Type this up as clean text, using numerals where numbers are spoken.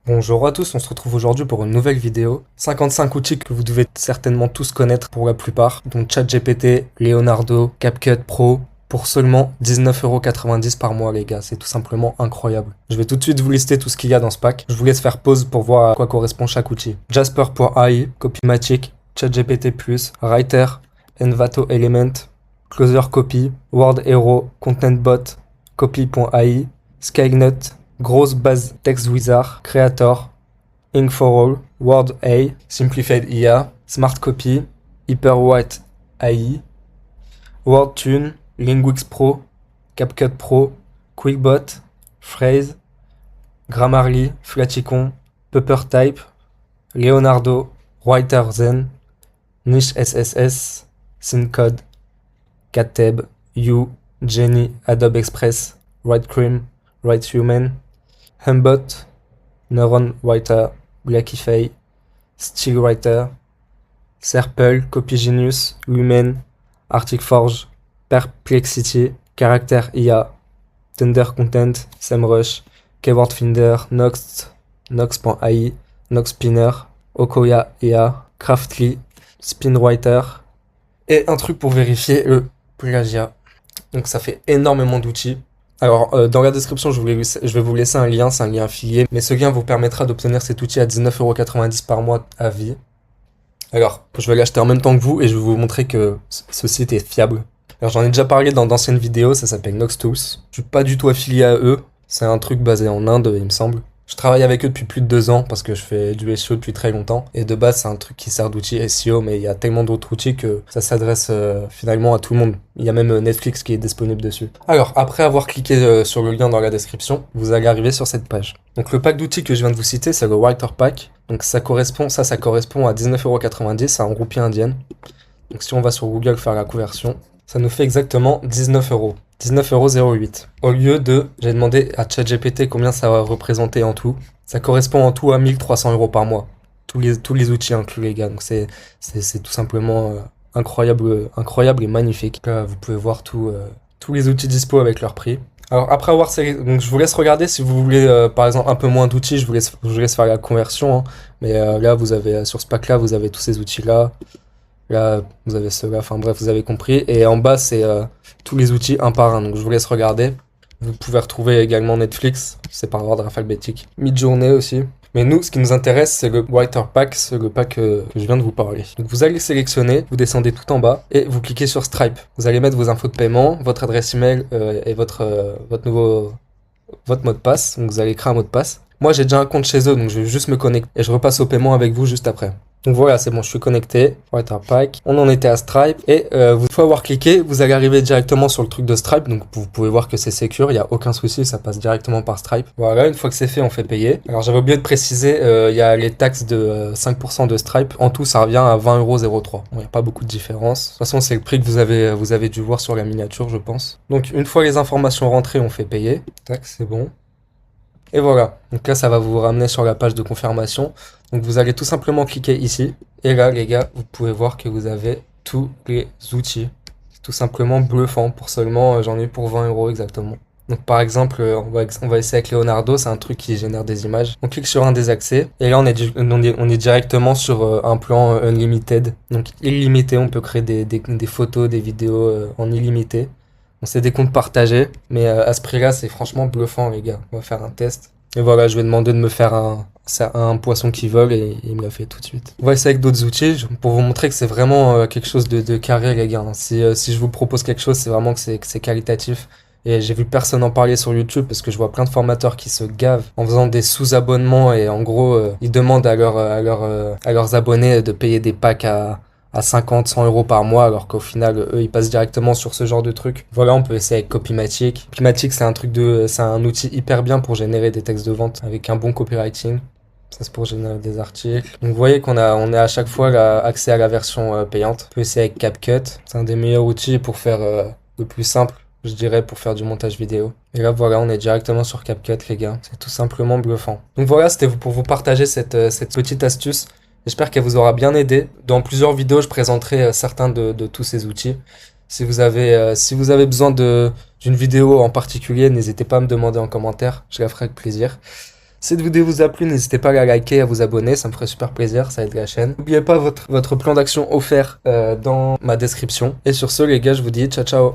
Bonjour à tous, on se retrouve aujourd'hui pour une nouvelle vidéo. 55 outils que vous devez certainement tous connaître pour la plupart, dont ChatGPT, Leonardo, CapCut Pro, pour seulement 19,90€ par mois les gars, c'est tout simplement incroyable. Je vais tout de suite vous lister tout ce qu'il y a dans ce pack. Je vous laisse faire pause pour voir à quoi correspond chaque outil. Jasper.ai, Copymatic, ChatGPT+, Writer, Envato Element, Closer Copy, Word Hero, ContentBot, Copy.ai, Skynet, Grosse Base Text Wizard, Creator, Ink for All, Word A, Simplified IA, Smart Copy, Hyperwrite AI, WordTune, Linguix Pro, CapCut Pro, QuickBot, Phrase, Grammarly, Flaticon, PupperType, Leonardo, WriterZen, Niche SSS, Syncode, Cateb, You, Jenny, Adobe Express, WriteCream, WriteHuman, Humbot, Neuron Writer, Blackify, StillWriter, Serple, CopyGenius, Lumen, Articforge, Perplexity, Character IA, Thunder Content, SEMrush, Keyword Finder, Nox, Nox.ai, Noxspinner, Okoya IA, Craftly, Spinwriter, et un truc pour vérifier le plagiat. Donc ça fait énormément d'outils. Alors, dans la description, je vais vous laisser un lien, c'est un lien affilié, mais ce lien vous permettra d'obtenir cet outil à 19,90€ par mois à vie. Alors, je vais l'acheter en même temps que vous et je vais vous montrer que ce site est fiable. Alors, j'en ai déjà parlé dans d'anciennes vidéos, ça s'appelle Noxtools. Je suis pas du tout affilié à eux, c'est un truc basé en Inde, il me semble. Je travaille avec eux depuis plus de 2 ans parce que je fais du SEO depuis très longtemps. Et de base, c'est un truc qui sert d'outil SEO, mais il y a tellement d'autres outils que ça s'adresse finalement à tout le monde. Il y a même Netflix qui est disponible dessus. Alors, après avoir cliqué sur le lien dans la description, vous allez arriver sur cette page. Donc le pack d'outils que je viens de vous citer, c'est le Writer Pack. Donc ça correspond à 19,90€, c'est en roupies indiennes. Donc si on va sur Google faire la conversion, ça nous fait exactement 19€. 19,08€. Au lieu de, j'ai demandé à ChatGPT combien ça va représenter en tout. Ça correspond en tout à 1300€ par mois. Tous les outils inclus les gars. Donc c'est tout simplement incroyable et magnifique. Là, vous pouvez voir tous les outils dispo avec leur prix. Alors après avoir donc je vous laisse regarder si vous voulez par exemple un peu moins d'outils, je vous laisse faire la conversion. Hein. Mais là vous avez sur ce pack là vous avez tous ces outils là. Là, vous avez cela, enfin bref, vous avez compris. Et en bas, c'est tous les outils un par un. Donc je vous laisse regarder. Vous pouvez retrouver également Netflix, c'est par ordre alphabétique. Midjourney aussi. Mais nous, ce qui nous intéresse, c'est le Writer Pack, c'est le pack que je viens de vous parler. Donc vous allez sélectionner, vous descendez tout en bas et vous cliquez sur Stripe. Vous allez mettre vos infos de paiement, votre adresse email et votre mot de passe. Donc vous allez créer un mot de passe. Moi, j'ai déjà un compte chez eux, donc je vais juste me connecter et je repasse au paiement avec vous juste après. Donc voilà, c'est bon, je suis connecté. Writer Pack. On en était à Stripe. Et une fois avoir cliqué, vous allez arriver directement sur le truc de Stripe. Donc vous pouvez voir que c'est sécure, il n'y a aucun souci, ça passe directement par Stripe. Voilà, une fois que c'est fait, on fait payer. Alors j'avais oublié de préciser, il y a les taxes de 5% de Stripe. En tout, ça revient à 20,03€. Bon, il n'y a pas beaucoup de différence. De toute façon, c'est le prix que vous avez dû voir sur la miniature, je pense. Donc une fois les informations rentrées, on fait payer. Tac, c'est bon. Et voilà, donc là ça va vous ramener sur la page de confirmation. Donc vous allez tout simplement cliquer ici. Et là les gars, vous pouvez voir que vous avez tous les outils. C'est tout simplement bluffant pour seulement, j'en ai pour 20€ exactement. Donc par exemple, on va essayer avec Leonardo, c'est un truc qui génère des images. On clique sur un des accès. Et là on est directement sur un plan unlimited. Donc illimité, on peut créer des photos, des vidéos en illimité. Bon, c'est des comptes partagés, mais à ce prix-là, c'est franchement bluffant, les gars. On va faire un test. Et voilà, je vais demander de me faire un poisson qui vole et il me l'a fait tout de suite. On va essayer avec d'autres outils pour vous montrer que c'est vraiment quelque chose de carré, les gars. Si je vous propose quelque chose, c'est vraiment que c'est qualitatif. Et j'ai vu personne en parler sur YouTube parce que je vois plein de formateurs qui se gavent en faisant des sous-abonnements et en gros, ils demandent à leurs abonnés de payer des packs à 50, 100€ par mois, alors qu'au final, eux, ils passent directement sur ce genre de truc. Voilà, on peut essayer avec Copymatic. Copymatic, c'est un outil hyper bien pour générer des textes de vente avec un bon copywriting. Ça, c'est pour générer des articles. Donc, vous voyez on a à chaque fois accès à la version payante. On peut essayer avec CapCut. C'est un des meilleurs outils pour faire le plus simple, je dirais, pour faire du montage vidéo. Et là, voilà, on est directement sur CapCut, les gars. C'est tout simplement bluffant. Donc voilà, c'était pour vous partager cette petite astuce. J'espère qu'elle vous aura bien aidé. Dans plusieurs vidéos, je présenterai certains de tous ces outils. Si vous avez besoin d'une vidéo en particulier, n'hésitez pas à me demander en commentaire. Je la ferai avec plaisir. Si cette vidéo vous a plu, n'hésitez pas à la liker et à vous abonner, ça me ferait super plaisir, ça aide la chaîne. N'oubliez pas votre plan d'action offert dans ma description. Et sur ce les gars, je vous dis ciao ciao.